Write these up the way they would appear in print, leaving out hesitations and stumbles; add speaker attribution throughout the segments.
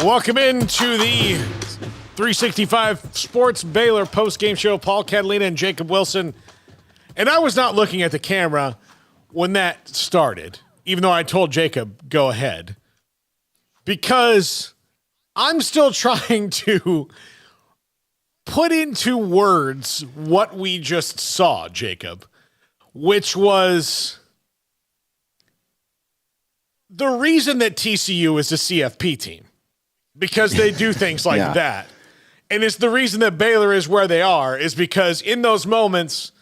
Speaker 1: Welcome into the 365 Sports Baylor postgame show. Paul, Catalina, and Jacob Wilson. And I was not looking at the camera when that started, even though I told Jacob, go ahead. Because I'm still trying to put into words what we just saw, Jacob, which was the reason that TCU is a CFP team. Because they do things like that. And it's the reason that Baylor is where they are is because in those moments,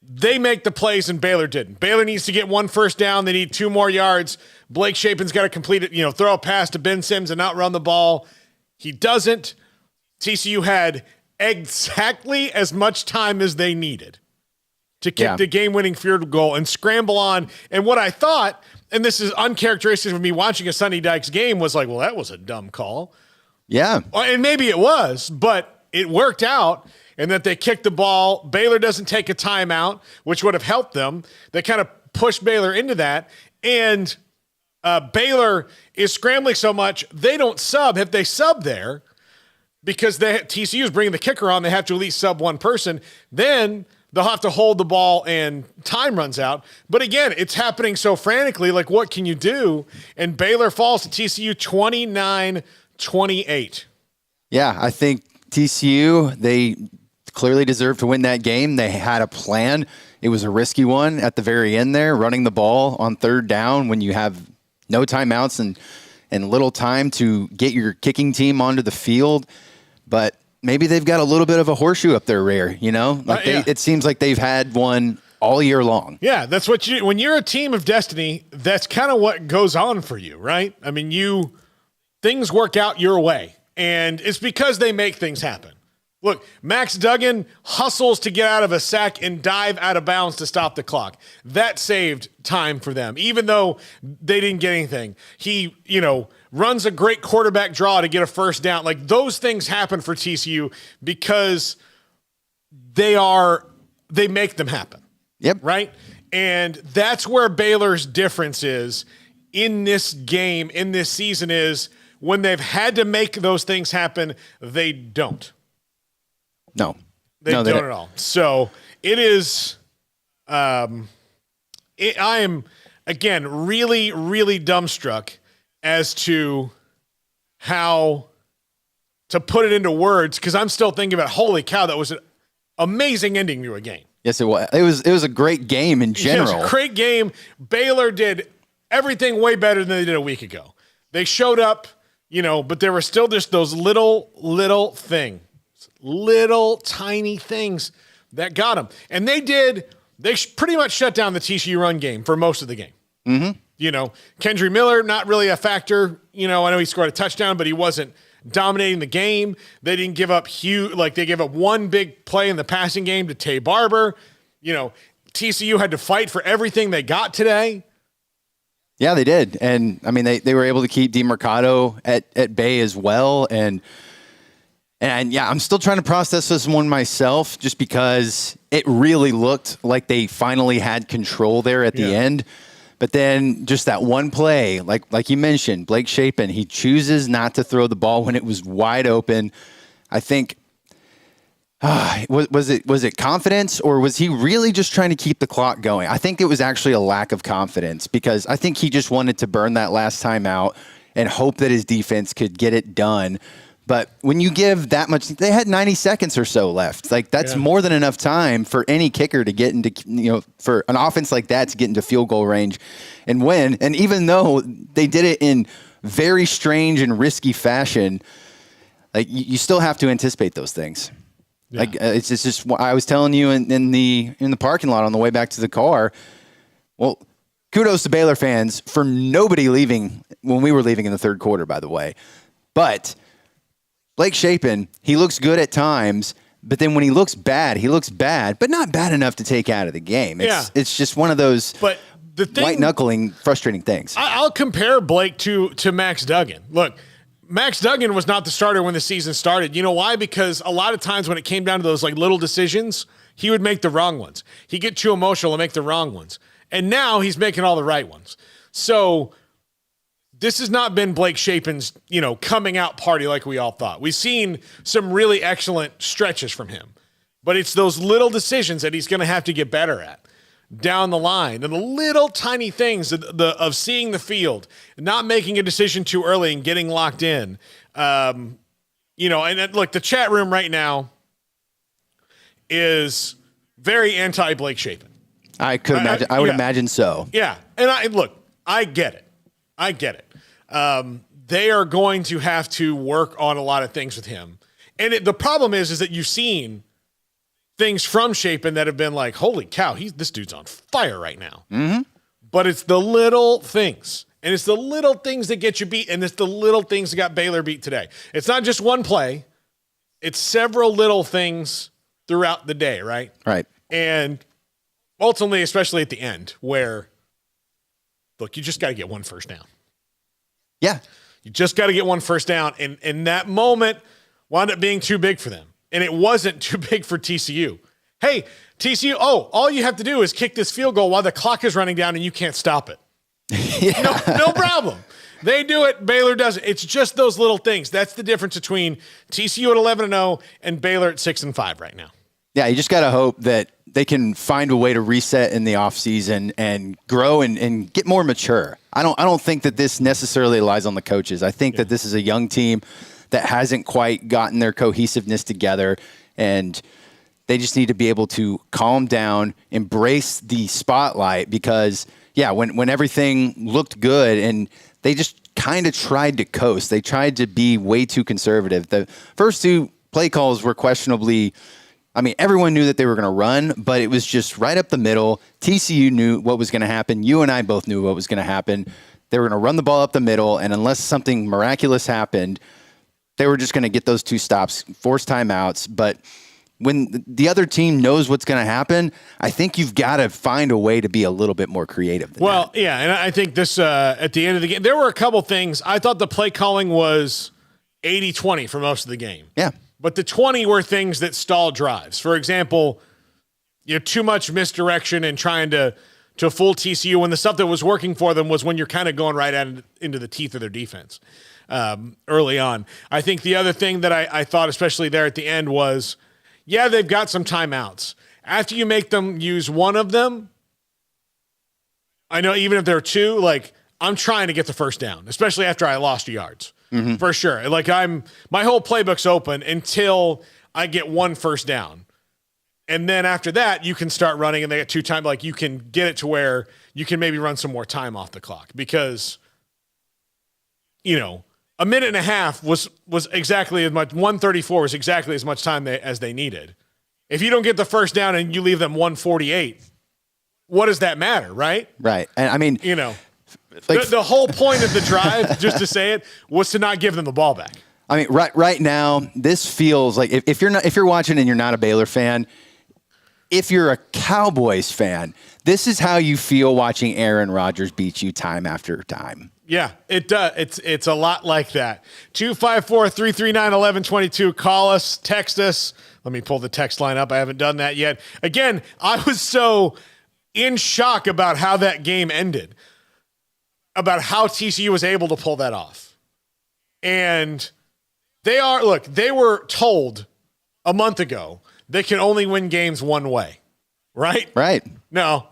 Speaker 1: they make the plays and Baylor didn't. Baylor needs to get one first down. They need 2 more yards. Blake Shapen's got to complete it, throw a pass to Ben Sims and not run the ball. He doesn't. TCU had exactly as much time as they needed to kick the game-winning field goal and scramble on. And what I thought, and this is uncharacteristic of me watching a Sonny Dykes game, was like, well, that was a dumb call.
Speaker 2: Yeah.
Speaker 1: And maybe it was, but it worked out, and that they kicked the ball. Baylor doesn't take a timeout, which would have helped them. They kind of pushed Baylor into that, and Baylor is scrambling so much, they don't sub. If they sub there, because TCU is bringing the kicker on, they have to at least sub one person, then they'll have to hold the ball and time runs out. But again, it's happening so frantically, like what can you do? And Baylor falls to TCU 29-28.
Speaker 2: Yeah, I think TCU, they clearly deserved to win that game. They had a plan. It was a risky one at the very end there, running the ball on third down when you have no timeouts and little time to get your kicking team onto the field. But maybe they've got a little bit of a horseshoe up their rear, it seems like they've had one all year long.
Speaker 1: Yeah, that's what when you're a team of destiny, that's kind of what goes on for you, right? I mean, things work out your way, and it's because they make things happen. Look, Max Duggan hustles to get out of a sack and dive out of bounds to stop the clock. That saved time for them, even though they didn't get anything. He, runs a great quarterback draw to get a first down. Like, those things happen for TCU because they make them happen.
Speaker 2: Yep.
Speaker 1: Right? And that's where Baylor's difference is in this game, in this season, is when they've had to make those things happen, they don't.
Speaker 2: No.
Speaker 1: They don't at all. So it is I am, again, really, really dumbstruck as to how to put it into words, because I'm still thinking about, holy cow, that was an amazing ending to a game.
Speaker 2: Yes, it was. It was a great game in general.
Speaker 1: It was a great game. Baylor did everything way better than they did a week ago. They showed up, but there were still just those little things. Little tiny things that got them. And they pretty much shut down the TCU run game for most of the game.
Speaker 2: Mm-hmm.
Speaker 1: Kendry Miller, not really a factor. I know he scored a touchdown, but he wasn't dominating the game. They didn't give up they gave up one big play in the passing game to Tay Barber. TCU had to fight for everything they got today.
Speaker 2: Yeah, they did. And I mean, they were able to keep DeMercado at bay as well. And yeah, I'm still trying to process this one myself, just because it really looked like they finally had control there at the end. But then just that one play, like you mentioned, Blake Shapen, he chooses not to throw the ball when it was wide open. I think, was it confidence, or was he really just trying to keep the clock going? I think it was actually a lack of confidence, because I think he just wanted to burn that last time out and hope that his defense could get it done. But when you give that much, they had 90 seconds or so left. Like, that's more than enough time for any kicker to get into, for an offense like that to get into field goal range and win. And even though they did it in very strange and risky fashion, like, you still have to anticipate those things. Yeah. Like, it's just what I was telling you in the parking lot on the way back to the car. Well, kudos to Baylor fans for nobody leaving when we were leaving in the third quarter, by the way. But Blake Shapen, he looks good at times, but then when he looks bad, but not bad enough to take out of the game. It's just one of those white-knuckling, frustrating things.
Speaker 1: I'll compare Blake to Max Duggan. Look, Max Duggan was not the starter when the season started. You know why? Because a lot of times when it came down to those little decisions, he would make the wrong ones. He'd get too emotional and make the wrong ones. And now he's making all the right ones. So this has not been Blake Shapen's, coming out party like we all thought. We've seen some really excellent stretches from him, but it's those little decisions that he's going to have to get better at down the line, and the little tiny things of seeing the field, not making a decision too early and getting locked in. And look, the chat room right now is very anti Blake Shapen.
Speaker 2: I could imagine. I would imagine so.
Speaker 1: Yeah. And I get it. They are going to have to work on a lot of things with him. And the problem is that you've seen things from Shapen that have been like, holy cow, this dude's on fire right now. Mm-hmm. But it's the little things. And it's the little things that get you beat. And it's the little things that got Baylor beat today. It's not just one play. It's several little things throughout the day, right?
Speaker 2: Right.
Speaker 1: And ultimately, especially at the end, where, look, you just got to get one first down.
Speaker 2: Yeah.
Speaker 1: You just got to get one first down. And that moment wound up being too big for them. And it wasn't too big for TCU. Hey, TCU, all you have to do is kick this field goal while the clock is running down and you can't stop it. Yeah. No problem. They do it. Baylor does it. It's just those little things. That's the difference between TCU at 11-0 and Baylor at 6-5 right now.
Speaker 2: Yeah, you just got to hope that they can find a way to reset in the offseason and grow and get more mature. I don't think that this necessarily lies on the coaches. I think that this is a young team that hasn't quite gotten their cohesiveness together, and they just need to be able to calm down, embrace the spotlight, because, when everything looked good and they just kind of tried to coast, they tried to be way too conservative. The first two play calls were questionably, everyone knew that they were going to run, but it was just right up the middle. TCU knew what was going to happen. You and I both knew what was going to happen. They were going to run the ball up the middle, and unless something miraculous happened, they were just going to get those two stops, force timeouts. But when the other team knows what's going to happen, I think you've got to find a way to be a little bit more creative than that.
Speaker 1: Yeah, and I think this at the end of the game, there were a couple things. I thought the play calling was 80-20 for most of the game.
Speaker 2: Yeah.
Speaker 1: But the 20 were things that stalled drives. For example, too much misdirection and trying to fool TCU when the stuff that was working for them was when you're kind of going right into the teeth of their defense early on. I think the other thing that I thought, especially there at the end, was, they've got some timeouts. After you make them use one of them, I know even if there are two, I'm trying to get the first down, especially after I lost yards. Mm-hmm. For sure. My whole playbook's open until I get one first down. And then after that, you can start running and they get two time. You can get it to where you can maybe run some more time off the clock, because, a minute and a half was exactly as much. 134 was exactly as much time as they needed. If you don't get the first down and you leave them 148, what does that matter? Right.
Speaker 2: Right. And
Speaker 1: the whole point of the drive, just to say it, was to not give them the ball back.
Speaker 2: Right now, this feels like if you're watching and you're not a Baylor fan, if you're a Cowboys fan, this is how you feel watching Aaron Rodgers beat you time after time.
Speaker 1: Yeah, it does. It's a lot like that. 254-339-1122. Call us, text us. Let me pull the text line up. I haven't done that yet. Again, I was so in shock about how that game ended, about how TCU was able to pull that off. And they were told a month ago they can only win games one way, right?
Speaker 2: Right.
Speaker 1: No.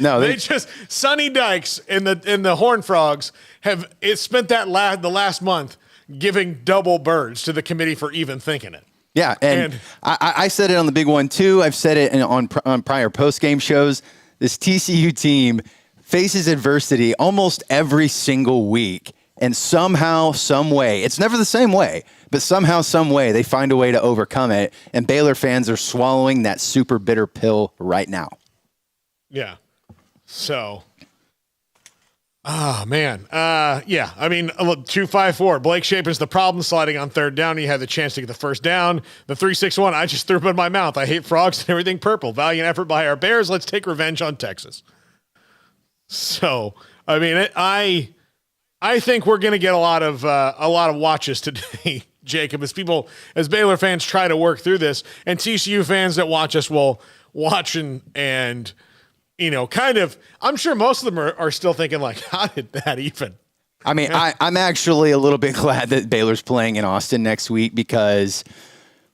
Speaker 1: They just, Sonny Dykes and the Horned Frogs have spent the last month giving double birds to the committee for even thinking it.
Speaker 2: Yeah, and I said it on the big one too. I've said it on prior post-game shows. This TCU team faces adversity almost every single week, and somehow, some way, it's never the same way, but somehow, some way, they find a way to overcome it, and Baylor fans are swallowing that super bitter pill right now.
Speaker 1: Yeah. So, man. 254. Blake Shapen's the problem, sliding on third down. He had the chance to get the first down. The 3-6-1, I just threw up in my mouth. I hate frogs and everything purple. Valiant effort by our Bears. Let's take revenge on Texas. So, I think we're going to get a lot of watches today, Jacob, as Baylor fans try to work through this, and TCU fans that watch us will watch and I'm sure most of them are still thinking how did that even
Speaker 2: I mean, I'm actually a little bit glad that Baylor's playing in Austin next week because,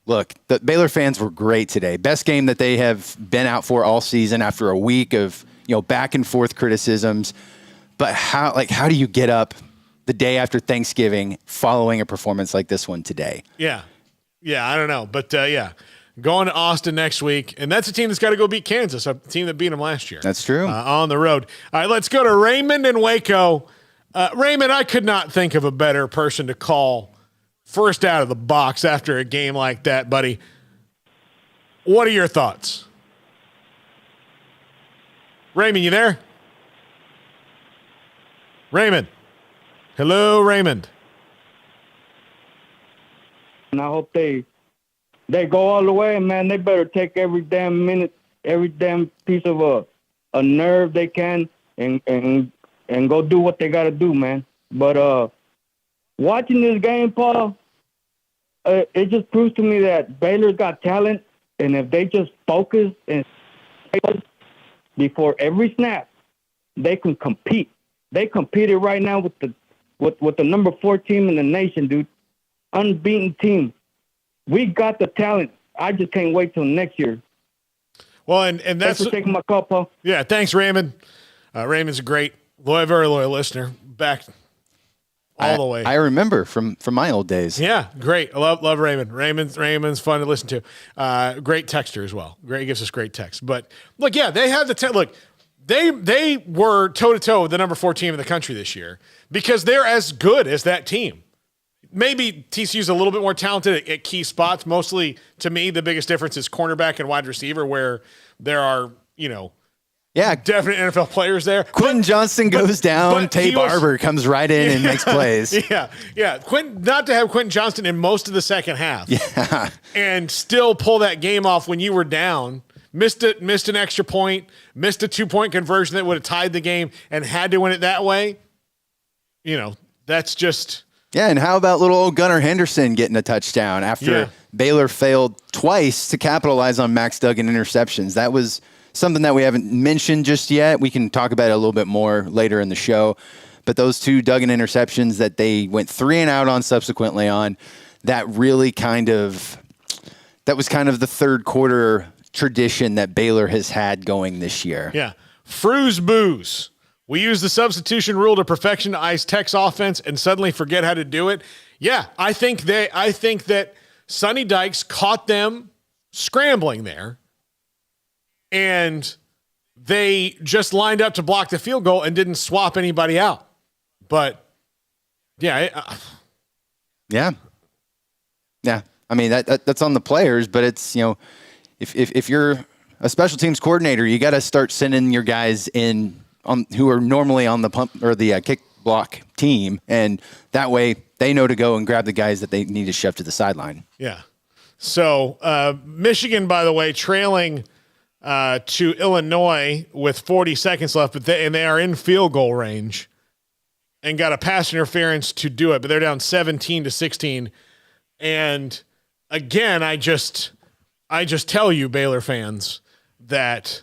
Speaker 2: look, the Baylor fans were great today. Best game that they have been out for all season after a week of, back and forth criticisms. But how do you get up the day after Thanksgiving following a performance like this one today?
Speaker 1: Yeah. Yeah, I don't know. But, going to Austin next week. And that's a team that's got to go beat Kansas, a team that beat them last year.
Speaker 2: That's true.
Speaker 1: On the road. All right, let's go to Raymond in Waco. Raymond, I could not think of a better person to call first out of the box after a game like that, buddy. What are your thoughts? Raymond, you there? Raymond. Hello, Raymond.
Speaker 3: And I hope they go all the way, man. They better take every damn minute, every damn piece of a nerve they can and go do what they got to do, man. But watching this game, Paul, it just proves to me that Baylor's got talent, and if they just focus and before every snap, they can compete. They competed right now with the number 4 team in the nation, dude. Unbeaten team. We got the talent. I just can't wait till next year.
Speaker 1: Well, and that's
Speaker 3: thanks for taking my call, Paul.
Speaker 1: Yeah, thanks, Raymond. Raymond's a great, very loyal listener. Back all the way.
Speaker 2: I remember from my old days.
Speaker 1: Yeah, great. I love Raymond. Raymond's fun to listen to. Great texter as well. Great, gives us great text. But look, yeah, they have the look. They were toe to toe with the number 4 team in the country this year because they're as good as that team. Maybe TCU's a little bit more talented at key spots. Mostly, to me, the biggest difference is cornerback and wide receiver, where there are, definite NFL players there.
Speaker 2: Quentin Johnston goes down. Tay Barber comes right in and makes plays.
Speaker 1: Yeah. Not to have Quentin Johnston in most of the second half. Yeah. And still pull that game off when you were down. Missed an extra point. Missed a 2-point conversion that would have tied the game and had to win it that way. That's just...
Speaker 2: Yeah, and how about little old Gunnar Henderson getting a touchdown after Baylor failed twice to capitalize on Max Duggan interceptions? That was something that we haven't mentioned just yet. We can talk about it a little bit more later in the show. But those 2 Duggan interceptions that they went 3 and out on subsequently on, that was kind of the third quarter tradition that Baylor has had going this year.
Speaker 1: Yeah. Frew's booze. We use the substitution rule to perfection to ice Tech's offense and suddenly forget how to do it. Yeah, I think that Sonny Dykes caught them scrambling there, and they just lined up to block the field goal and didn't swap anybody out. But yeah.
Speaker 2: I mean that's on the players, but it's if you're a special teams coordinator, you got to start sending your guys in who are normally on the pump or the kick block team, and that way they know to go and grab the guys that they need to shove to the sideline.
Speaker 1: Yeah. So Michigan, by the way, trailing to Illinois with 40 seconds left, but they are in field goal range and got a pass interference to do it, but they're down 17-16. And again, I just tell you, Baylor fans, that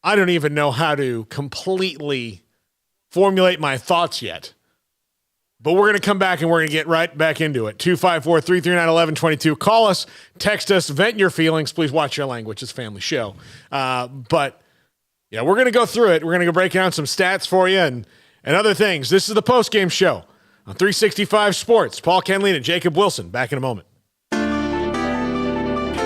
Speaker 1: I don't even know how to completely formulate my thoughts yet. But we're going to come back and we're going to get right back into it. 254-339-1122. Call us, text us, vent your feelings. Please watch your language. It's a family show. But, yeah, we're going to go through it. We're going to go break down some stats for you and other things. This is the postgame show on 365 Sports. Paul Kenley and Jacob Wilson. Back in a moment.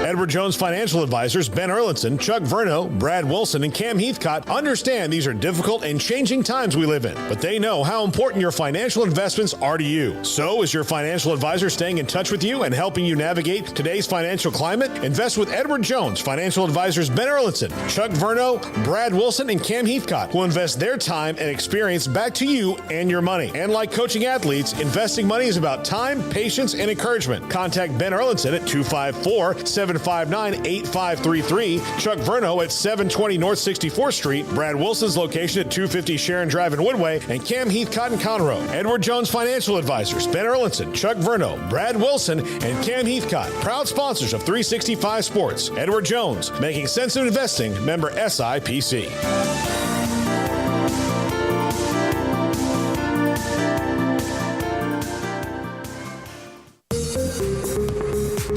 Speaker 1: Edward Jones Financial Advisors Ben Erlinson, Chuck Verno, Brad Wilson, and Cam Heathcott understand these are difficult and changing times we live in, but they know how important your financial investments are to you. So is your financial advisor staying in touch with you and helping you navigate today's financial climate? Invest with Edward Jones Financial Advisors Ben Erlinson, Chuck Verno, Brad Wilson, and Cam Heathcott, who invest their time and experience back to you and your money. And like coaching athletes, investing money is about time, patience, and encouragement. Contact Ben Erlinson at 254-759-8533, Chuck Verno at 720 North 64th Street, Brad Wilson's location at 250 Sharon Drive in Woodway, and Cam Heathcott in Conroe. Edward Jones Financial Advisors, Ben Erlinson, Chuck Verno, Brad Wilson, and Cam Heathcott, proud sponsors of 365 Sports. Edward Jones, making sense of investing, member SIPC.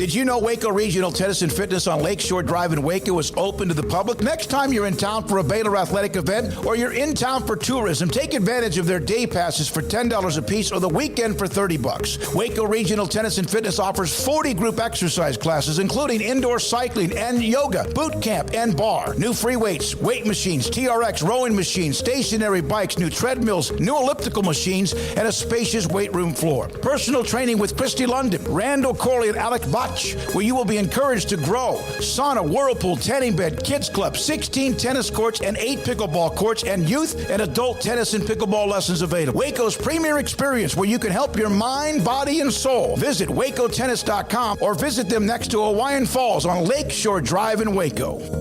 Speaker 4: Did you know Waco Regional Tennis and Fitness on Lakeshore Drive in Waco is open to the public? Next time you're in town for a Baylor athletic event or you're in town for tourism, take advantage of their day passes for $10 a piece or the weekend for $30. Waco Regional Tennis and Fitness offers 40 group exercise classes, including indoor cycling and yoga, boot camp, and bar. New free weights, weight machines, TRX rowing machines, stationary bikes, new treadmills, new elliptical machines, and a spacious weight room floor. Personal training with Christy London, Randall Corley, and Alec Bach, where you will be encouraged to grow. Sauna, whirlpool, tanning bed, kids club, 16 tennis courts, and 8 pickleball courts, and youth and adult tennis and pickleball lessons available. Waco's premier experience where you can help your mind, body, and soul. Visit wacotennis.com or visit them next to Hawaiian Falls on Lakeshore Drive in Waco.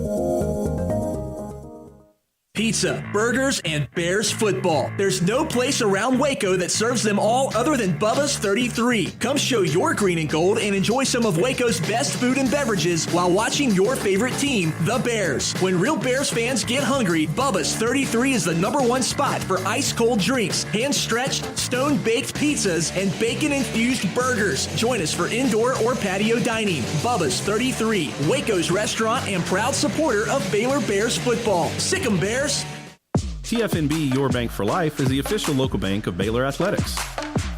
Speaker 5: Pizza, burgers, and Bears football. There's no place around Waco that serves them all other than Bubba's 33. Come show your green and gold and enjoy some of Waco's best food and beverages while watching your favorite team, the Bears. When real Bears fans get hungry, Bubba's 33 is the #1 spot for ice-cold drinks, hand-stretched, stone-baked pizzas, and bacon-infused burgers. Join us for indoor or patio dining. Bubba's 33, Waco's restaurant and proud supporter of Baylor Bears football. Sick 'em, Bears!
Speaker 6: TFNB Your Bank for Life is the official local bank of Baylor Athletics.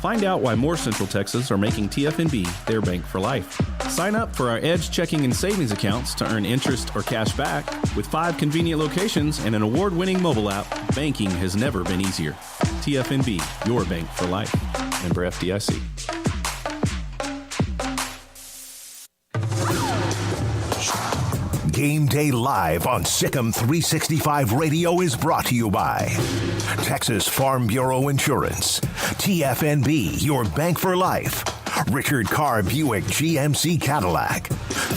Speaker 6: Find out why more Central Texas are making TFNB their bank for life. Sign up for our Edge checking and savings accounts to earn interest or cash back. With 5 convenient locations and an award-winning mobile app, banking has never been easier. TFNB Your Bank for Life. Member FDIC.
Speaker 7: Game Day Live on Sikkim 365 Radio is brought to you by Texas Farm Bureau Insurance, TFNB, Your Bank for Life, Richard Carr Buick GMC Cadillac,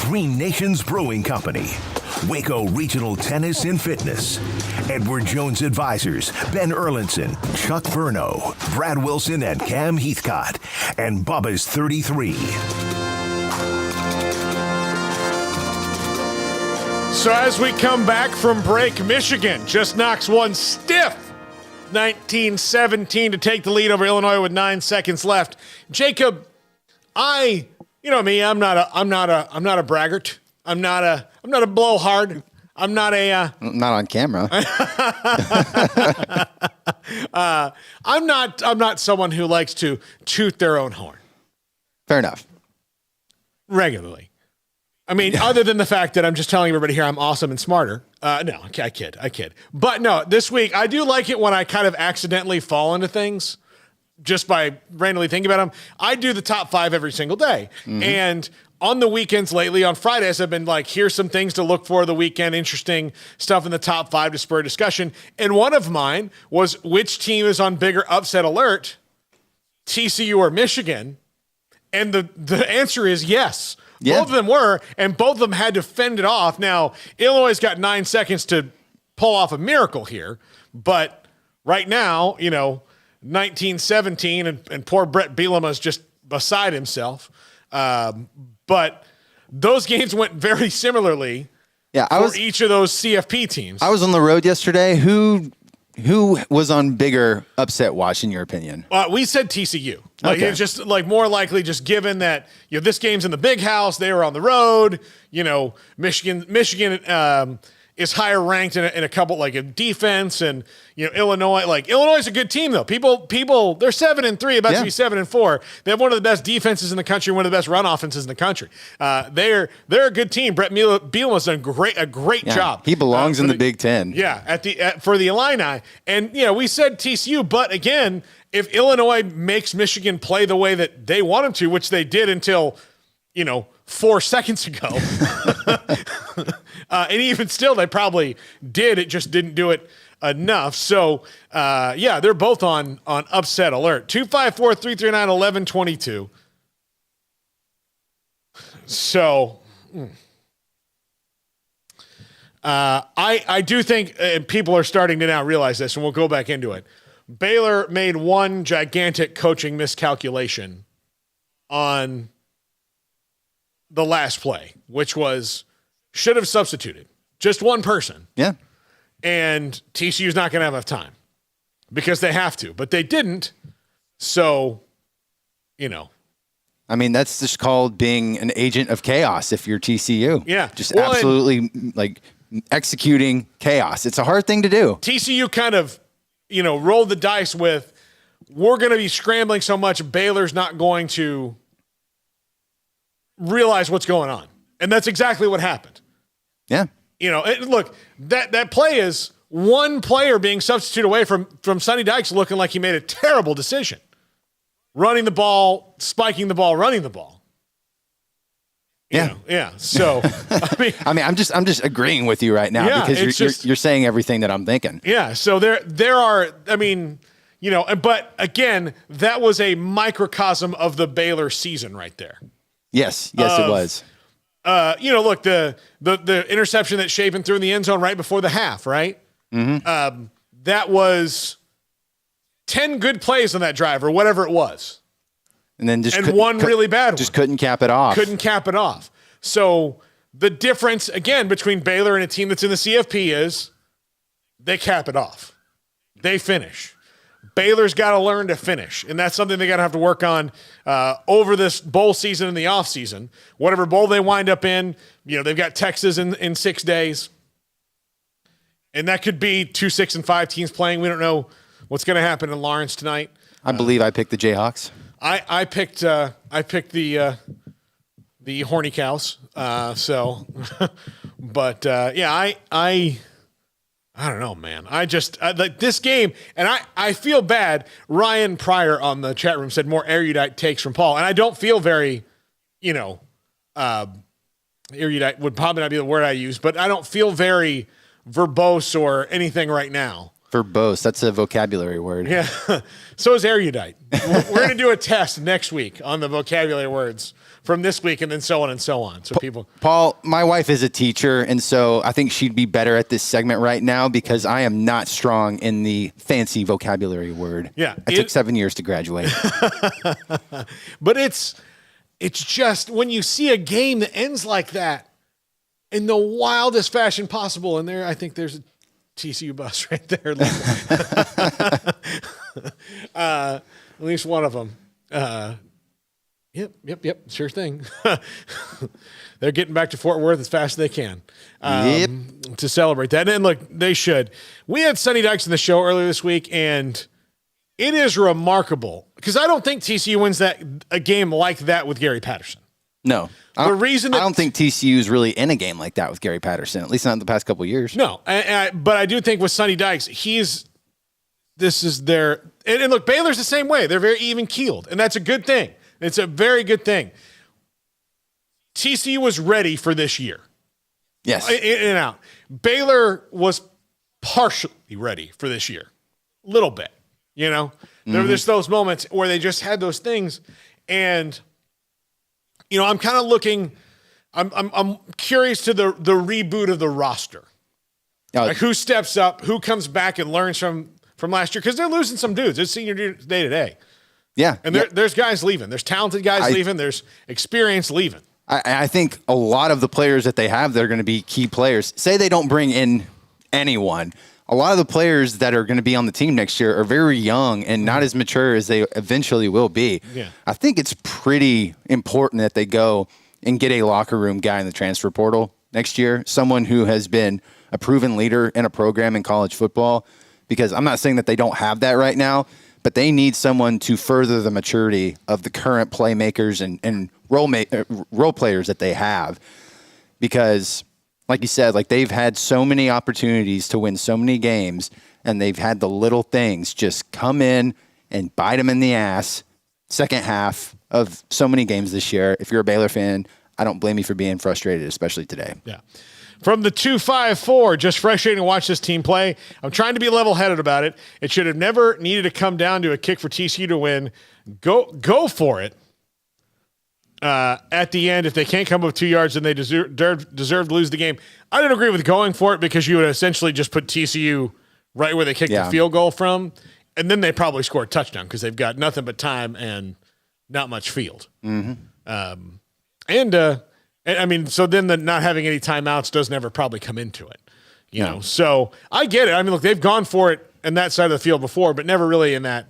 Speaker 7: Green Nations Brewing Company, Waco Regional Tennis and Fitness, Edward Jones Advisors, Ben Erlinson, Chuck Verno, Brad Wilson, and Cam Heathcott, and Bubba's 33.
Speaker 1: So as we come back from break, Michigan just knocks one stiff 19-17 to take the lead over Illinois with 9 seconds left. Jacob, you know me, I'm not a braggart. I'm not a blowhard. I'm not
Speaker 2: on camera.
Speaker 1: I'm not someone who likes to toot their own horn.
Speaker 2: Fair enough.
Speaker 1: Regularly. I mean, other than the fact that I'm just telling everybody here I'm awesome and smarter. No, I kid. But no, this week, I do like it when I kind of accidentally fall into things just by randomly thinking about them. I do the top 5 every single day. Mm-hmm. And on the weekends lately, on Fridays, I've been like, here's some things to look for the weekend, interesting stuff in the top 5 to spur discussion. And one of mine was which team is on bigger upset alert, TCU or Michigan? And the answer is yes. Yeah. Both of them were, and both of them had to fend it off. Now, Illinois got 9 seconds to pull off a miracle here, but right now, 19-17, and poor Brett Bielema's just beside himself. But those games went very similarly for each of those CFP teams.
Speaker 2: I was on the road yesterday. Who was on bigger upset watch, in your opinion?
Speaker 1: We said TCU.
Speaker 2: Okay.
Speaker 1: It's just like more likely, just given that this game's in the big house, they were on the road. Michigan is higher ranked in a couple in defense, and Illinois. Illinois is a good team though. People, they're 7-3, about to be 7-4. They have one of the best defenses in the country, one of the best run offenses in the country. They're a good team. Brett Bielema's done a great job.
Speaker 2: He belongs in the Big Ten.
Speaker 1: Yeah, for the Illini, and we said TCU, but again, if Illinois makes Michigan play the way that they want them to, which they did until 4 seconds ago. And even still, they probably did. It just didn't do it enough. So, they're both on upset alert. 254-339-1122. So, I do think, and people are starting to now realize this, and we'll go back into it. Baylor made one gigantic coaching miscalculation on the last play, which was should have substituted just one person.
Speaker 2: Yeah.
Speaker 1: And TCU's not going to have enough time because they have to, but they didn't. So,
Speaker 2: I mean, that's just called being an agent of chaos if you're TCU.
Speaker 1: Yeah.
Speaker 2: Just absolutely like executing chaos. It's a hard thing to do.
Speaker 1: TCU kind of, rolled the dice with, we're going to be scrambling so much, Baylor's not going to realize what's going on. And that's exactly what happened.
Speaker 2: Yeah.
Speaker 1: Look, that play is one player being substituted away from Sonny Dykes looking like he made a terrible decision. Running the ball, spiking the ball, running the ball. Yeah. So,
Speaker 2: I'm just agreeing with you right now because you're saying everything that I'm thinking.
Speaker 1: Yeah. So there are, but again, that was a microcosm of the Baylor season right there.
Speaker 2: Yes, it was.
Speaker 1: Look, the interception that Shapen threw in the end zone right before the half, right?
Speaker 2: Mm-hmm.
Speaker 1: That was 10 good plays on that drive or whatever it was.
Speaker 2: And then
Speaker 1: one really bad one.
Speaker 2: Just couldn't cap it off.
Speaker 1: So the difference, again, between Baylor and a team that's in the CFP is they cap it off. They finish. Baylor's got to learn to finish, and that's something they got to have to work on over this bowl season and the off season. Whatever bowl they wind up in, they've got Texas in 6 days, and that could be 2, 6, and 5 teams playing. We don't know what's going to happen in Lawrence tonight.
Speaker 2: I believe I picked the Jayhawks.
Speaker 1: I picked the Horny Cows. I don't know, man. I like this game, and I feel bad. Ryan Pryor on the chat room said more erudite takes from Paul, and I don't feel very, erudite would probably not be the word I use, but I don't feel very verbose or anything right now.
Speaker 2: Verbose, that's a vocabulary word.
Speaker 1: Yeah, so is erudite. We're going to do a test next week on the vocabulary words from this week, and then so on and so on. So
Speaker 2: Paul, my wife is a teacher, and so I think she'd be better at this segment right now because I am not strong in the fancy vocabulary word.
Speaker 1: Yeah,
Speaker 2: it took 7 years to graduate.
Speaker 1: But it's just when you see a game that ends like that in the wildest fashion possible, and I think there's a TCU bus right there. At least one of them. Yep. Sure thing. They're getting back to Fort Worth as fast as they can to celebrate that. And look, they should. We had Sonny Dykes in the show earlier this week, and it is remarkable because I don't think TCU wins a game like that with Gary Patterson.
Speaker 2: No.
Speaker 1: I don't
Speaker 2: think TCU is really in a game like that with Gary Patterson, at least not in the past couple of years.
Speaker 1: No, but I do think with Sonny Dykes, this is their – and look, Baylor's the same way. They're very even-keeled, and that's a good thing. It's a very good thing. TCU was ready for this year.
Speaker 2: Yes.
Speaker 1: In and out. Baylor was partially ready for this year. A little bit, There's those moments where they just had those things, and – I'm kind of looking. I'm curious to the reboot of the roster. Like who steps up, who comes back and learns from last year because they're losing some dudes. It's senior day today.
Speaker 2: Yeah,
Speaker 1: and there's guys leaving. There's talented guys leaving. There's experience leaving.
Speaker 2: I think a lot of the players that they have, they're going to be key players. Say they don't bring in anyone. A lot of the players that are going to be on the team next year are very young and not as mature as they eventually will be.
Speaker 1: Yeah.
Speaker 2: I think it's pretty important that they go and get a locker room guy in the transfer portal next year, someone who has been a proven leader in a program in college football, because I'm not saying that they don't have that right now, but they need someone to further the maturity of the current playmakers and role players that they have, because like you said, they've had so many opportunities to win so many games, and they've had the little things just come in and bite them in the ass second half of so many games this year. If you're a Baylor fan, I don't blame you for being frustrated, especially today.
Speaker 1: Yeah. From the 254, just frustrating to watch this team play. I'm trying to be level-headed about it. It should have never needed to come down to a kick for TCU to win. Go for it. At the end, if they can't come up with 2 yards, then they deserve to lose the game. I don't agree with going for it because you would essentially just put TCU right where they kicked the field goal from, and then they probably score a touchdown because they've got nothing but time and not much field.
Speaker 2: Mm-hmm.
Speaker 1: So then the not having any timeouts doesn't ever probably come into it. You know, so I get it. I mean, look, they've gone for it in that side of the field before, but never really in that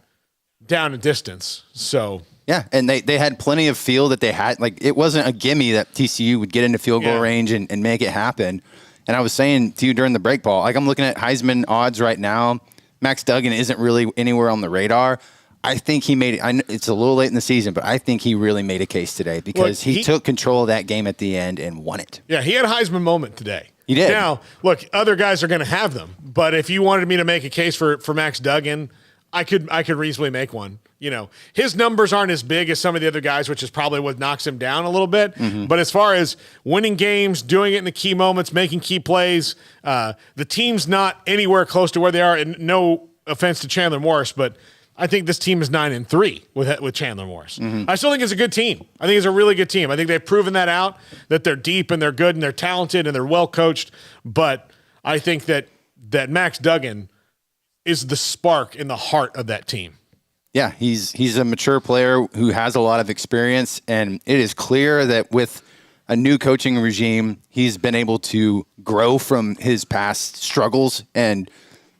Speaker 1: down and distance. So
Speaker 2: Yeah, and they had plenty of feel that they had. Like, it wasn't a gimme that TCU would get into field goal range and make it happen. And I was saying to you during the break, Paul, like, I'm looking at Heisman odds right now. Max Duggan isn't really anywhere on the radar. I think he made it. I know it's a little late in the season, but I think he really made a case today because he took control of that game at the end and won it.
Speaker 1: Yeah, he had a Heisman moment today.
Speaker 2: He did.
Speaker 1: Now, look, other guys are going to have them, but if you wanted me to make a case for Max Duggan, I could reasonably make one. You know, his numbers aren't as big as some of the other guys, which is probably what knocks him down a little bit. Mm-hmm. But as far as winning games, doing it in the key moments, making key plays, the team's not anywhere close to where they are. And no offense to Chandler Morris, but I think this team is 9-3 with Chandler Morris. Mm-hmm. I still think it's a good team. I think it's a really good team. I think they've proven that out, that they're deep and they're good and they're talented and they're well coached. But I think that Max Duggan is the spark in the heart of that team.
Speaker 2: Yeah, he's a mature player who has a lot of experience, and it is clear that with a new coaching regime, he's been able to grow from his past struggles and,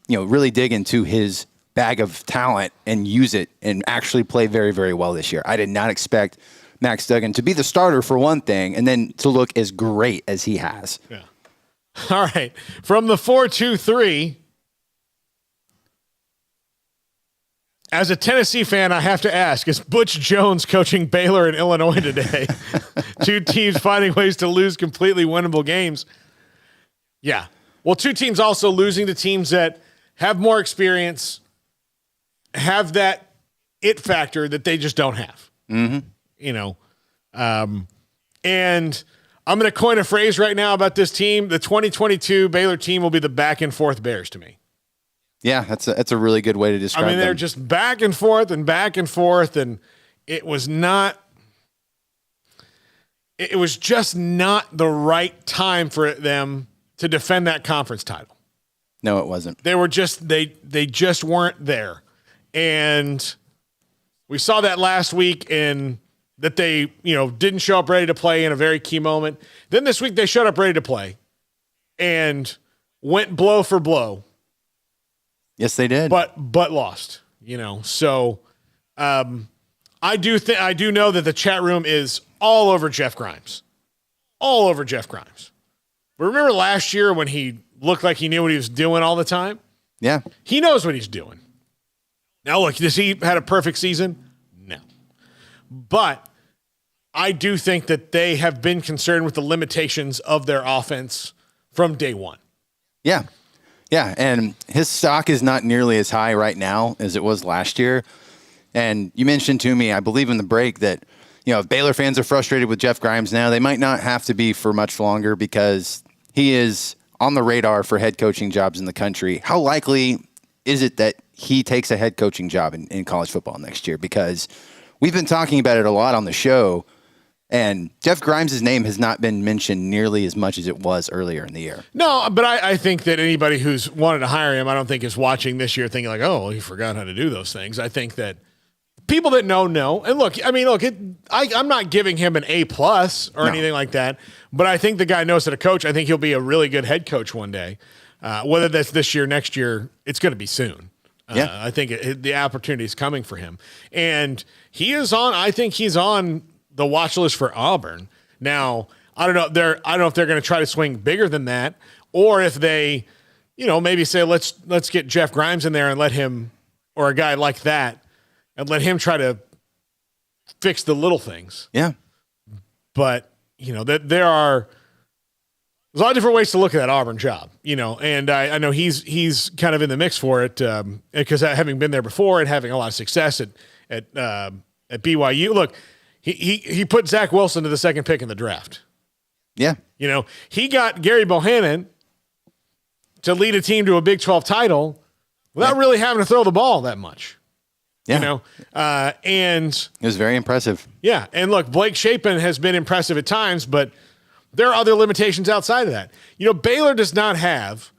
Speaker 2: you know, really dig into his bag of talent and use it and actually play very, very well this year. I did not expect Max Duggan to be the starter for one thing and then to look as great as he has.
Speaker 1: Yeah. All right. From the 4-2-3, as a Tennessee fan, I have to ask, is Butch Jones coaching Baylor and Illinois today? Two teams finding ways to lose completely winnable games. Yeah. Well, two teams also losing to teams that have more experience, have that it factor that they just don't have. Mm-hmm. You know, and I'm going to coin a phrase right now about this team. The 2022 Baylor team will be the back and forth Bears to me.
Speaker 2: Yeah, that's a really good way to describe
Speaker 1: they're
Speaker 2: them.
Speaker 1: just back and forth, and it was just not the right time for them to defend that conference title.
Speaker 2: No, it wasn't.
Speaker 1: They were just they just weren't there. And we saw that last week in that they, didn't show up ready to play in a very key moment. Then this week they showed up ready to play and went blow for blow.
Speaker 2: Yes, they did.
Speaker 1: But lost, So I do know that the chat room is all over Jeff Grimes. All over Jeff Grimes. But remember last year when he looked like he knew what he was doing all the time?
Speaker 2: Yeah.
Speaker 1: He knows what he's doing. Now, look, does he had a perfect season? No. But I do think that they have been concerned with the limitations of their offense from day one.
Speaker 2: Yeah. Yeah, and his stock is not nearly as high right now as it was last year. And you mentioned to me, I believe in the break, that if Baylor fans are frustrated with Jeff Grimes now, they might not have to be for much longer because he is on the radar for head coaching jobs in the country. How likely is it that he takes a head coaching job in college football next year? Because we've been talking about it a lot on the show, and Jeff Grimes' name has not been mentioned nearly as much as it was earlier in the year.
Speaker 1: No, but I think that anybody who's wanted to hire him, I don't think is watching this year thinking like, oh, he forgot how to do those things. I think that people that know. And look, I'm not giving him an A+ or anything like that, but I think the guy knows how to coach. I think he'll be a really good head coach one day. Whether that's this year, next year, it's going to be soon. I think the opportunity is coming for him. And I think he's on the watch list for Auburn. Now, I don't know if they're going to try to swing bigger than that, or if they, maybe say let's get Jeff Grimes in there and let him, or a guy like that, and let him try to fix the little things.
Speaker 2: Yeah.
Speaker 1: But there's a lot of different ways to look at that Auburn job, and I know he's kind of in the mix for it because having been there before and having a lot of success at BYU. Look. He put Zach Wilson to the second pick in the draft.
Speaker 2: Yeah.
Speaker 1: He got Gary Bohannon to lead a team to a Big 12 title without really having to throw the ball that much.
Speaker 2: Yeah.
Speaker 1: And
Speaker 2: it was very impressive.
Speaker 1: Yeah. And look, Blake Shapen has been impressive at times, but there are other limitations outside of that. Baylor does not have.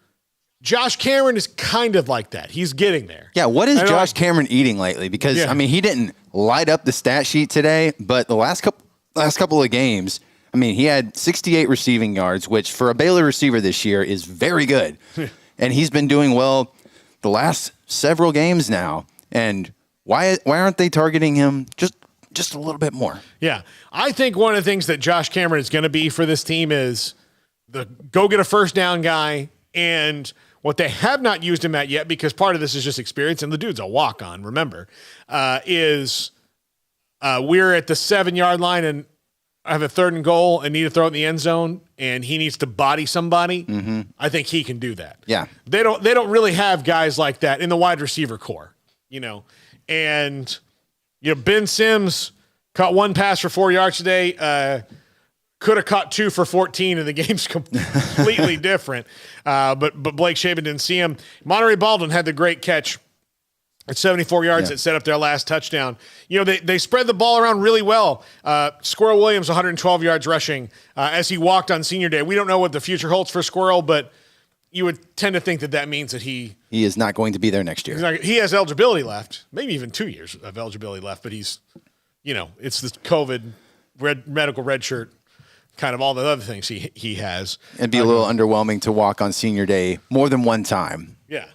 Speaker 1: Josh Cameron is kind of like that. He's getting there.
Speaker 2: Yeah, what is Josh Cameron eating lately? Because, he didn't light up the stat sheet today, but the last couple of games, he had 68 receiving yards, which for a Baylor receiver this year is very good. And he's been doing well the last several games now. And why aren't they targeting him just just a little bit more.
Speaker 1: Yeah. I think one of the things that Josh Cameron is going to be for this team is the go get a first down guy. And what they have not used him at yet, because part of this is just experience, and the dude's a walk-on, remember, is we're at the 7-yard line and I have a 3rd and goal and need to throw it in the end zone, and he needs to body somebody. Mm-hmm. I think he can do that.
Speaker 2: Yeah.
Speaker 1: They don't really have guys like that in the wide receiver core, And Ben Sims caught 1 pass for 4 yards today. Could have caught 2 for 14, and the game's completely different. But Blake Shapen didn't see him. Monterey Baldwin had the great catch at 74 yards that set up their last touchdown. They spread the ball around really well. Squirrel Williams, 112 yards rushing as he walked on senior day. We don't know what the future holds for Squirrel, but you would tend to think that means that he
Speaker 2: is not going to be there next year.
Speaker 1: He has eligibility left, maybe even 2 years of eligibility left, but he's, it's this COVID medical red shirt, kind of all the other things he has.
Speaker 2: It'd be a little underwhelming to walk on senior day more than one time.
Speaker 1: Yeah,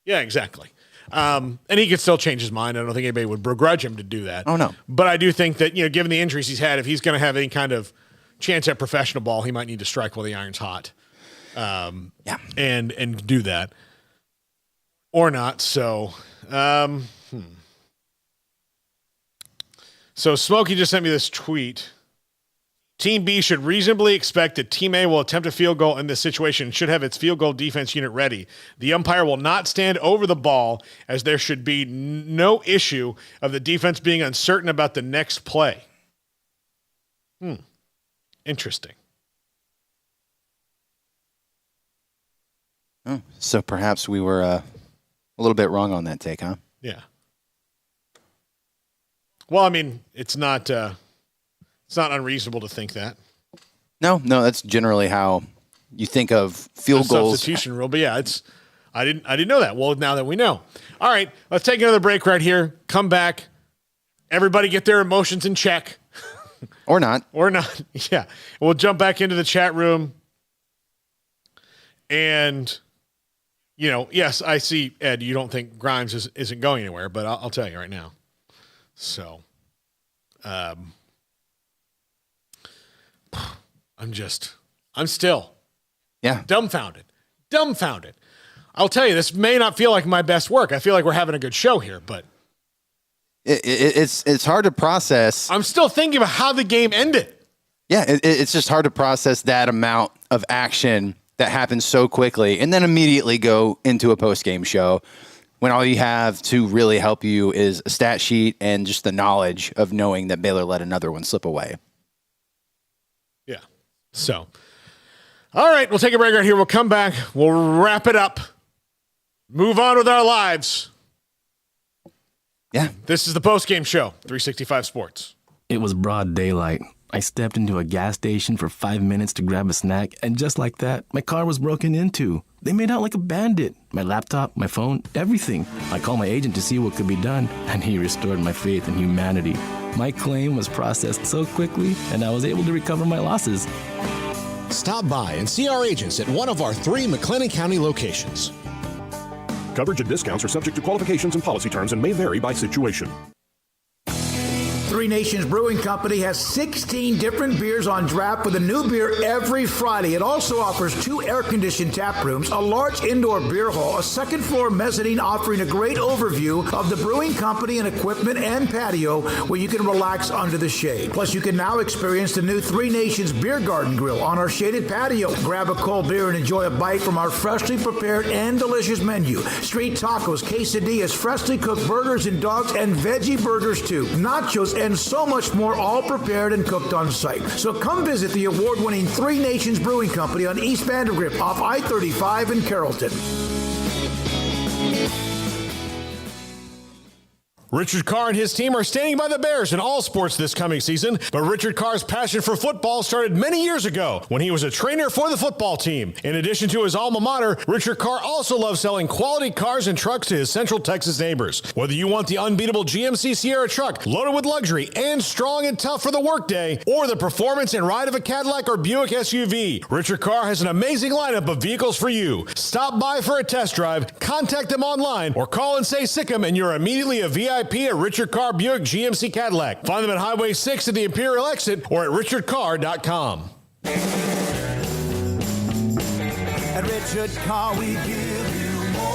Speaker 1: exactly. And he could still change his mind. I don't think anybody would begrudge him to do that.
Speaker 2: Oh, no.
Speaker 1: But I do think that, given the injuries he's had, if he's going to have any kind of chance at professional ball, he might need to strike while the iron's hot. And do that. Or not. So, So Smokey just sent me this tweet. Team B should reasonably expect that Team A will attempt a field goal in this situation and should have its field goal defense unit ready. The umpire will not stand over the ball, as there should be no issue of the defense being uncertain about the next play. Interesting.
Speaker 2: Oh, so perhaps we were a little bit wrong on that take, huh?
Speaker 1: Yeah. Well, I mean, it's not unreasonable to think that.
Speaker 2: No, that's generally how you think of field goals.
Speaker 1: Substitution rule, but yeah, I didn't know that. Well, now that we know. All right, let's take another break right here. Come back. Everybody get their emotions in check.
Speaker 2: Or not.
Speaker 1: Yeah. We'll jump back into the chat room. And, yes, I see, Ed, you don't think Grimes isn't going anywhere, but I'll tell you right now. So, I'm still dumbfounded. I'll tell you, this may not feel like my best work. I feel like we're having a good show here, but
Speaker 2: it's hard to process.
Speaker 1: I'm still thinking about how the game ended.
Speaker 2: Yeah, it's just hard to process that amount of action that happens so quickly and then immediately go into a post-game show when all you have to really help you is a stat sheet and just the knowledge of knowing that Baylor let another one slip away.
Speaker 1: Yeah. So, all right, we'll take a break right here. We'll come back. We'll wrap it up. Move on with our lives.
Speaker 2: Yeah.
Speaker 1: This is the post-game show, 365 Sports.
Speaker 8: It was broad daylight. I stepped into a gas station for 5 minutes to grab a snack, and just like that, my car was broken into. They made out like a bandit. My laptop, my phone, everything. I called my agent to see what could be done, and he restored my faith in humanity. My claim was processed so quickly, and I was able to recover my losses.
Speaker 9: Stop by and see our agents at one of our 3 McLennan County locations.
Speaker 10: Coverage and discounts are subject to qualifications and policy terms and may vary by situation.
Speaker 4: Three Nations Brewing Company has 16 different beers on draft with a new beer every Friday. It also offers 2 air-conditioned tap rooms, a large indoor beer hall, a second-floor mezzanine offering a great overview of the brewing company and equipment and patio where you can relax under the shade. Plus, you can now experience the new Three Nations Beer Garden Grill on our shaded patio. Grab a cold beer and enjoy a bite from our freshly prepared and delicious menu. Street tacos, quesadillas, freshly cooked burgers and dogs, and veggie burgers too. Nachos and so much more, all prepared and cooked on site. So come visit the award-winning Three Nations Brewing Company on East Vandergrift off I-35 in Carrollton.
Speaker 1: Richard Carr and his team are standing by the Bears in all sports this coming season, but Richard Carr's passion for football started many years ago when he was a trainer for the football team. In addition to his alma mater, Richard Carr also loves selling quality cars and trucks to his Central Texas neighbors. Whether you want the unbeatable GMC Sierra truck loaded with luxury and strong and tough for the workday, or the performance and ride of a Cadillac or Buick SUV, Richard Carr has an amazing lineup of vehicles for you. Stop by for a test drive, contact them online, or call and say sick 'em and you're immediately a VIP
Speaker 11: VIP at Richard Carr Buick GMC Cadillac. Find them at Highway 6 at the Imperial Exit or at richardcarr.com.
Speaker 12: At Richard Carr, we give you more.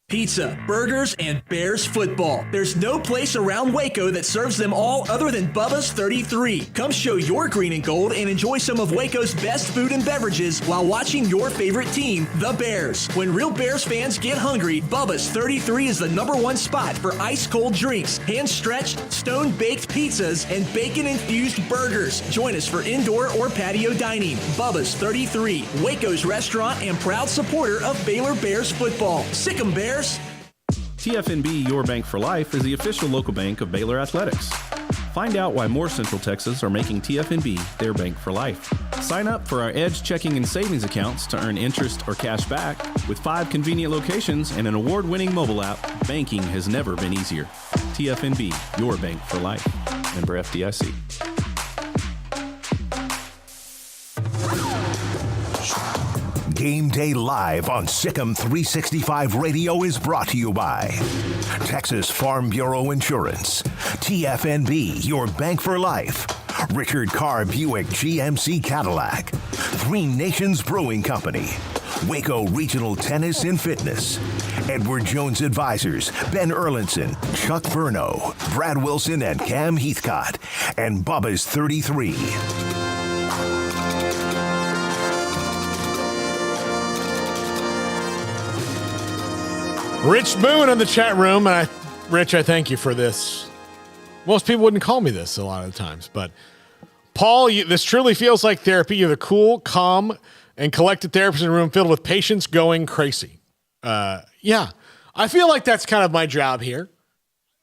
Speaker 5: Pizza, burgers, and Bears football. There's no place around Waco that serves them all other than Bubba's 33. Come show your green and gold and enjoy some of Waco's best food and beverages while watching your favorite team, the Bears. When real Bears fans get hungry, Bubba's 33 is the #1 spot for ice-cold drinks, hand-stretched, stone-baked pizzas, and bacon-infused burgers. Join us for indoor or patio dining. Bubba's 33, Waco's restaurant and proud supporter of Baylor Bears football. Sick 'em, Bears.
Speaker 6: TFNB Your Bank for Life is the official local bank of Baylor Athletics. Find out why more Central Texas are making TFNB their bank for life. Sign up for our Edge checking and savings accounts to earn interest or cash back. With 5 convenient locations and an award-winning mobile app, banking has never been easier. TFNB, your bank for life. Member FDIC.
Speaker 7: Game Day Live on Sikkim 365 Radio is brought to you by Texas Farm Bureau Insurance, TFNB, your bank for life, Richard Carr Buick GMC Cadillac, Three Nations Brewing Company, Waco Regional Tennis and Fitness, Edward Jones Advisors, Ben Erlinson, Chuck Verno, Brad Wilson and Cam Heathcott, and Bubba's 33.
Speaker 1: Rich Boone in the chat room, and Rich, I thank you for this. Most people wouldn't call me this a lot of the times, but Paul, this truly feels like therapy. You're the cool, calm, and collected therapist in a room filled with patients going crazy. Yeah, I feel like that's kind of my job here.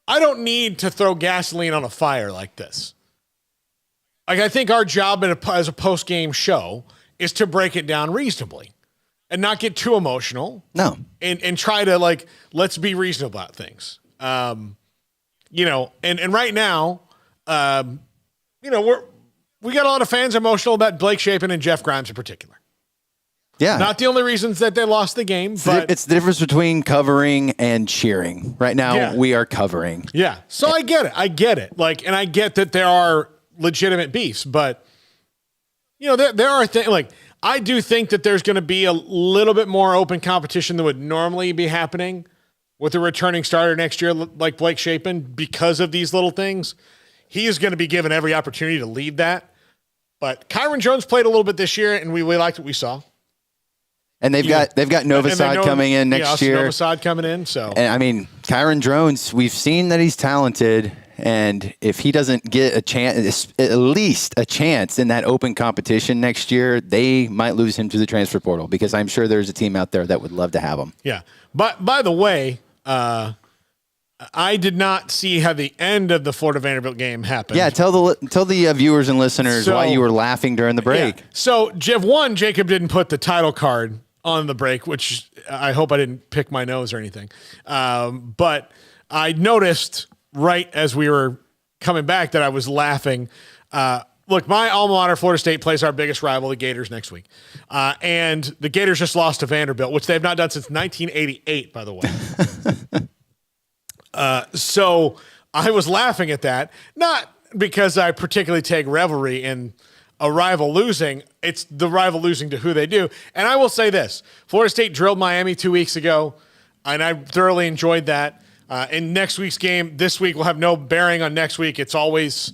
Speaker 1: I don't need to throw gasoline on a fire like this. Like, I think our job as a post-game show is to break it down reasonably and not get too emotional.
Speaker 2: No.
Speaker 1: And try to, like, let's be reasonable about things. You know, and right now, you know, we got a lot of fans emotional about Blake Shapen and Jeff Grimes in particular.
Speaker 2: Yeah.
Speaker 1: Not the only reasons that they lost the game, but
Speaker 2: it's the difference between covering and cheering. Right now, we are covering.
Speaker 1: Yeah. So I get it. Like, and I get that there are legitimate beefs, but you know, there are things like, I do think that there's going to be a little bit more open competition than would normally be happening with a returning starter next year, like Blake Shapen, because of these little things. He is going to be given every opportunity to lead that. But Kyron Jones played a little bit this year, and we liked what we saw.
Speaker 2: And they've got Novosad coming in next year.
Speaker 1: Novosad coming in. So,
Speaker 2: and I mean, Kyron Jones, we've seen that he's talented. And if he doesn't get a chance, at least a chance in that open competition next year, they might lose him to the transfer portal, because I'm sure there's a team out there that would love to have him.
Speaker 1: Yeah. But by the way, I did not see how the end of the Florida Vanderbilt game happened.
Speaker 2: Yeah, tell the viewers and listeners why you were laughing during the break.
Speaker 1: Yeah. So, Jacob didn't put the title card on the break, which I hope I didn't pick my nose or anything. But I noticed right as we were coming back that I was laughing. Look, my alma mater, Florida State, plays our biggest rival, the Gators, next week. And the Gators just lost to Vanderbilt, which they've not done since 1988, by the way. So I was laughing at that, not because I particularly take revelry in a rival losing. It's the rival losing to who they do. And I will say this, Florida State drilled Miami 2 weeks ago, and I thoroughly enjoyed that. In next week's game, this week will have no bearing on next week. It's always,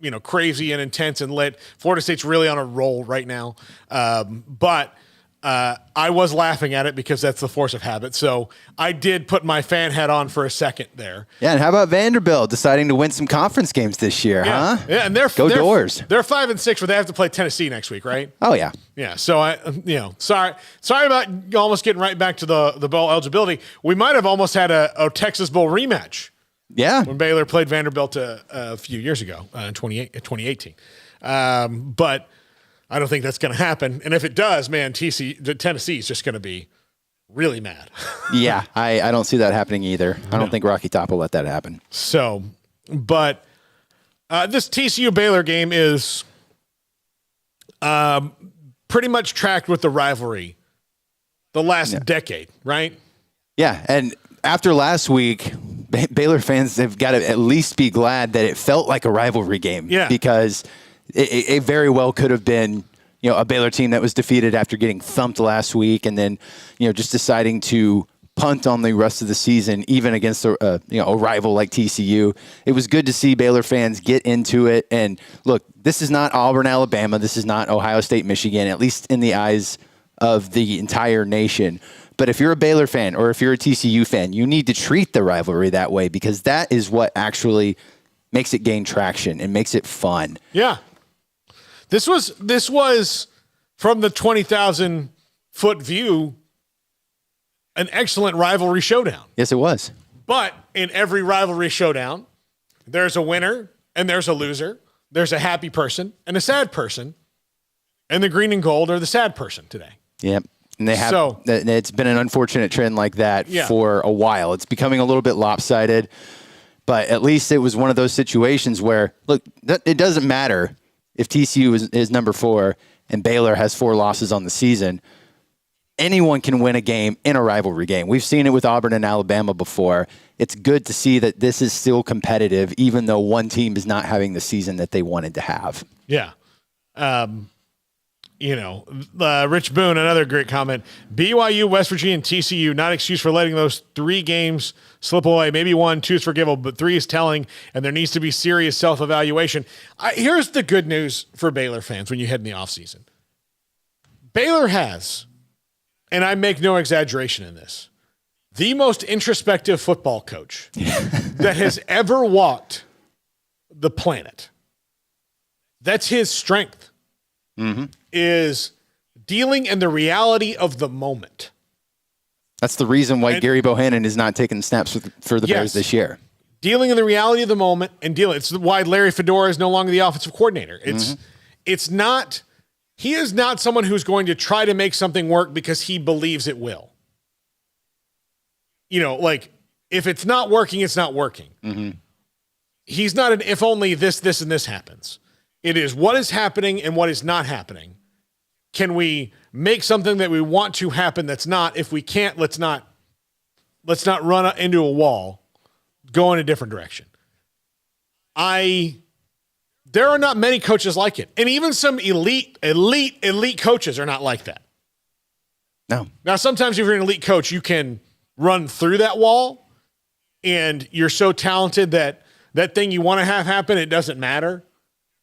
Speaker 1: you know, crazy and intense and lit. Florida State's really on a roll right now. But I was laughing at it because that's the force of habit. So I did put my fan hat on for a second there.
Speaker 2: Yeah, and how about Vanderbilt deciding to win some conference games this year, huh?
Speaker 1: Yeah, and
Speaker 2: Doors.
Speaker 1: They're 5-6, but they have to play Tennessee next week, right?
Speaker 2: Oh yeah.
Speaker 1: Yeah. So sorry about almost getting right back to the bowl eligibility. We might have almost had a Texas Bowl rematch.
Speaker 2: Yeah.
Speaker 1: When Baylor played Vanderbilt a few years ago, in 2018. But I don't think that's going to happen. And if it does, man, Tennessee is just going to be really mad.
Speaker 2: Yeah, I don't see that happening either. I don't think Rocky Top will let that happen.
Speaker 1: So, but this TCU Baylor game is pretty much tracked with the rivalry the last decade, right?
Speaker 2: Yeah, and after last week, Baylor fans have got to at least be glad that it felt like a rivalry game.
Speaker 1: Yeah.
Speaker 2: Because it very well could have been, a Baylor team that was defeated after getting thumped last week and then, just deciding to punt on the rest of the season, even against a rival like TCU. It was good to see Baylor fans get into it. And look, this is not Auburn, Alabama. This is not Ohio State, Michigan, at least in the eyes of the entire nation. But if you're a Baylor fan or if you're a TCU fan, you need to treat the rivalry that way because that is what actually makes it gain traction and makes it fun.
Speaker 1: Yeah. This was from the 20,000-foot view, an excellent rivalry showdown.
Speaker 2: Yes, it was.
Speaker 1: But in every rivalry showdown, there's a winner and there's a loser. There's a happy person and a sad person. And the green and gold are the sad person today.
Speaker 2: Yep. And it's been an unfortunate trend like that for a while. It's becoming a little bit lopsided. But at least it was one of those situations where, look, it doesn't matter if TCU is number 4 and Baylor has 4 losses on the season. Anyone can win a game in a rivalry game. We've seen it with Auburn and Alabama before. It's good to see that this is still competitive, even though one team is not having the season that they wanted to have.
Speaker 1: Yeah. Rich Boone, another great comment. BYU, West Virginia, and TCU, not excuse for letting those 3 games slip away. Maybe 1, 2 is forgivable, but 3 is telling, and there needs to be serious self-evaluation. Here's the good news for Baylor fans when you head in the offseason. Baylor has, and I make no exaggeration in this, the most introspective football coach that has ever walked the planet. That's his strength.
Speaker 2: Mm-hmm.
Speaker 1: Is dealing in the reality of the moment.
Speaker 2: That's the reason why Gary Bohannon is not taking snaps for the Bears this year.
Speaker 1: Dealing in the reality of the moment and it's why Larry Fedora is no longer the offensive coordinator. It's not, he is not someone who's going to try to make something work because he believes it will. If it's not working, it's not working.
Speaker 2: Mm-hmm.
Speaker 1: He's not an if only this, and this happens. It is what is happening and what is not happening. Can we make something that we want to happen that's not? If we can't, let's not run into a wall, go in a different direction. There are not many coaches like it. And even some elite coaches are not like that.
Speaker 2: No.
Speaker 1: Now, sometimes if you're an elite coach, you can run through that wall and you're so talented that thing you want to have happen, it doesn't matter.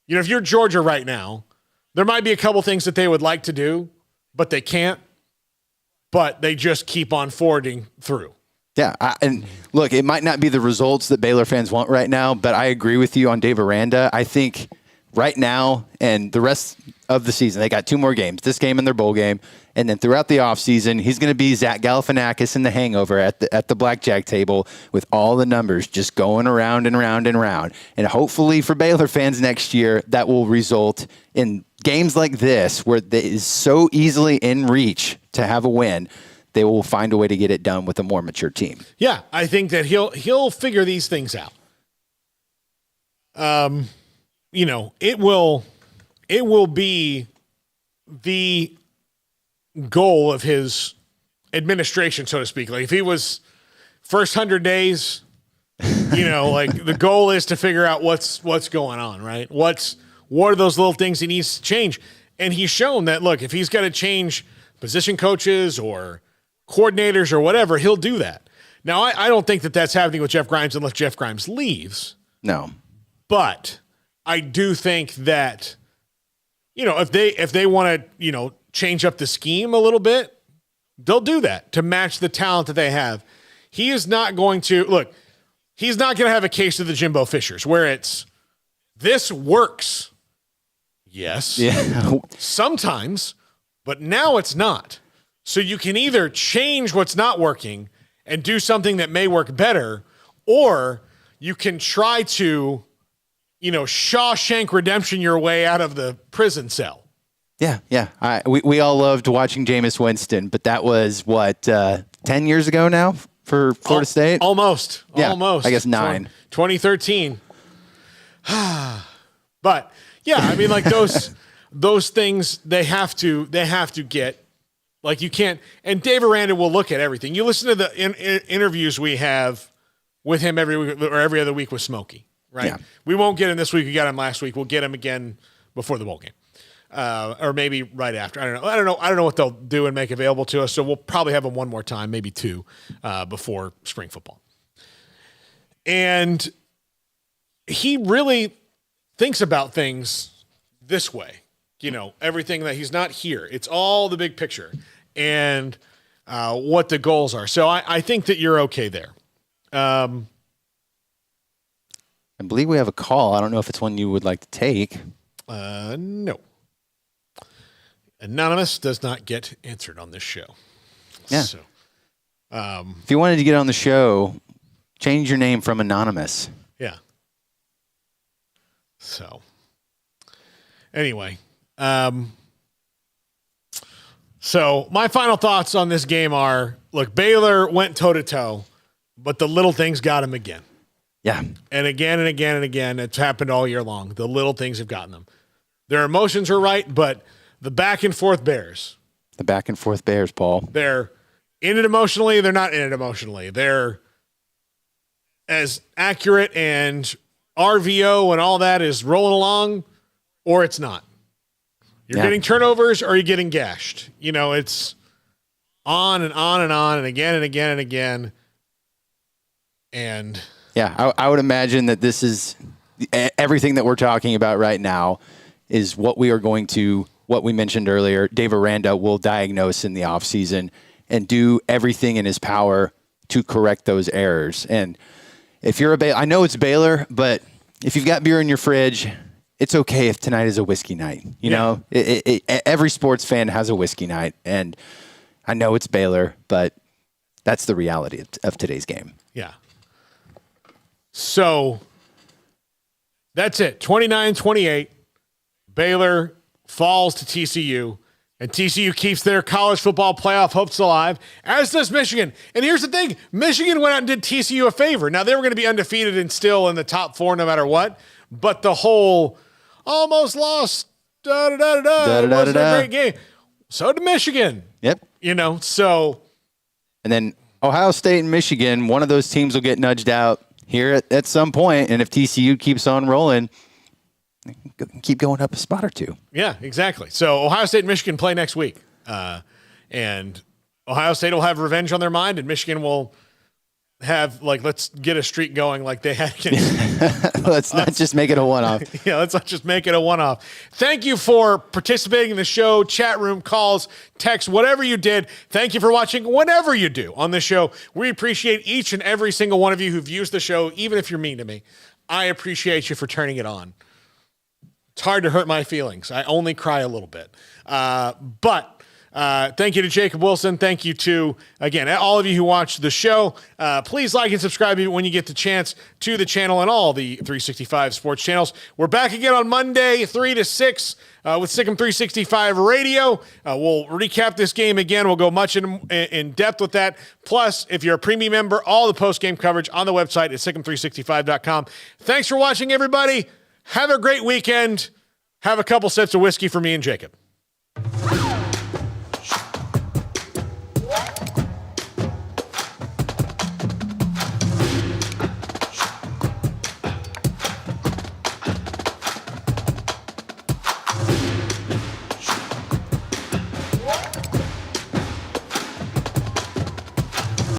Speaker 1: If you're Georgia right now, there might be a couple things that they would like to do, but they can't. But they just keep on forwarding through.
Speaker 2: Yeah, and look, it might not be the results that Baylor fans want right now, but I agree with you on Dave Aranda. I think right now and the rest of the season, they got 2 more games, this game and their bowl game, and then throughout the offseason, he's going to be Zach Galifianakis in The Hangover at the blackjack table with all the numbers just going around and around and around. And hopefully for Baylor fans next year, that will result in games like this where it is so easily in reach to have a win. They will find a way to get it done with a more mature team.
Speaker 1: Yeah, I think that he'll figure these things out. It will be the goal of his administration, so to speak. Like if he was first 100 days, the goal is to figure out what's going on, right? What are those little things he needs to change? And he's shown that, look, if he's got to change position coaches or coordinators or whatever, he'll do that. Now, I don't think that that's happening with Jeff Grimes unless Jeff Grimes leaves.
Speaker 2: No.
Speaker 1: But I do think that, if they want to, change up the scheme a little bit, they'll do that to match the talent that they have. He is not going to, he's not going to have a case of the Jimbo Fishers where it's, this works. Yes.
Speaker 2: Yeah.
Speaker 1: Sometimes, but now it's not. So you can either change what's not working and do something that may work better, or you can try to, Shawshank Redemption your way out of the prison cell.
Speaker 2: Yeah. We all loved watching Jameis Winston, but that was 10 years ago now for Florida State?
Speaker 1: Almost.
Speaker 2: I guess 9.
Speaker 1: 2013. But yeah, I mean, those things they have to get Like you can't, and Dave Aranda will look at everything. You listen to the interviews we have with him every week or every other week with Smokey, right?
Speaker 2: Yeah.
Speaker 1: We won't get him this week. We got him last week. We'll get him again before the bowl game. Or maybe right after. I don't know what they'll do and make available to us. So we'll probably have him one more time, maybe two, before spring football. And he really thinks about things this way. You know, everything that he's not here. It's all the big picture and what the goals are. So I think that you're okay there.
Speaker 2: I believe we have a call. I don't know if it's one you would like to take.
Speaker 1: No. Anonymous does not get answered on this show.
Speaker 2: Yeah.
Speaker 1: So,
Speaker 2: if you wanted to get on the show, change your name from Anonymous.
Speaker 1: Yeah. So, anyway. So my final thoughts on this game are, look, Baylor went toe-to-toe, but the little things got him again.
Speaker 2: Yeah.
Speaker 1: And again and again and again. It's happened all year long. The little things have gotten them. Their emotions are right, but the back and forth bears.
Speaker 2: The back and forth bears, Paul.
Speaker 1: They're in it emotionally. They're not in it emotionally. They're as accurate and RVO and all that is rolling along, or it's not. You're getting turnovers or you're getting gashed. You know, it's on and on and on and again and again and again. And
Speaker 2: yeah, I would imagine that this is everything that we're talking about right now is what we mentioned earlier. Dave Aranda will diagnose in the offseason and do everything in his power to correct those errors. And if you're I know it's Baylor, but if you've got beer in your fridge, it's okay if tonight is a whiskey night. You know, every sports fan has a whiskey night. And I know it's Baylor, but that's the reality of today's game.
Speaker 1: Yeah. So that's it. 29-28. Baylor falls to TCU, and TCU keeps their college football playoff hopes alive, as does Michigan. And here's the thing. Michigan went out and did TCU a favor. Now, they were going to be undefeated and still in the top four no matter what, but the whole almost lost, wasn't a great game. So did Michigan.
Speaker 2: Yep.
Speaker 1: You know, so.
Speaker 2: And then Ohio State and Michigan, one of those teams will get nudged out here at some point, and if TCU keeps on rolling, keep going up a spot or two.
Speaker 1: Yeah, exactly. So Ohio State and Michigan play next week. And Ohio State will have revenge on their mind, and Michigan will have, let's get a streak going like they had.
Speaker 2: Let's not just make it a one-off.
Speaker 1: Yeah, let's not just make it a one-off. Thank you for participating in the show, chat room, calls, text, whatever you did. Thank you for watching whatever you do on this show. We appreciate each and every single one of you who views the show, even if you're mean to me. I appreciate you for turning it on. It's hard to hurt my feelings. I only cry a little bit. But thank you to Jacob Wilson. Thank you to, again, all of you who watch the show. Please like and subscribe when you get the chance to the channel and all the 365 sports channels. We're back again on Monday, 3 to 6 with Sikkim 365 Radio. We'll recap this game again. We'll go much in depth with that. Plus, if you're a premium member, all the post-game coverage on the website at Sikkim365.com. Thanks for watching, everybody. Have a great weekend. Have a couple sips of whiskey for me and Jacob.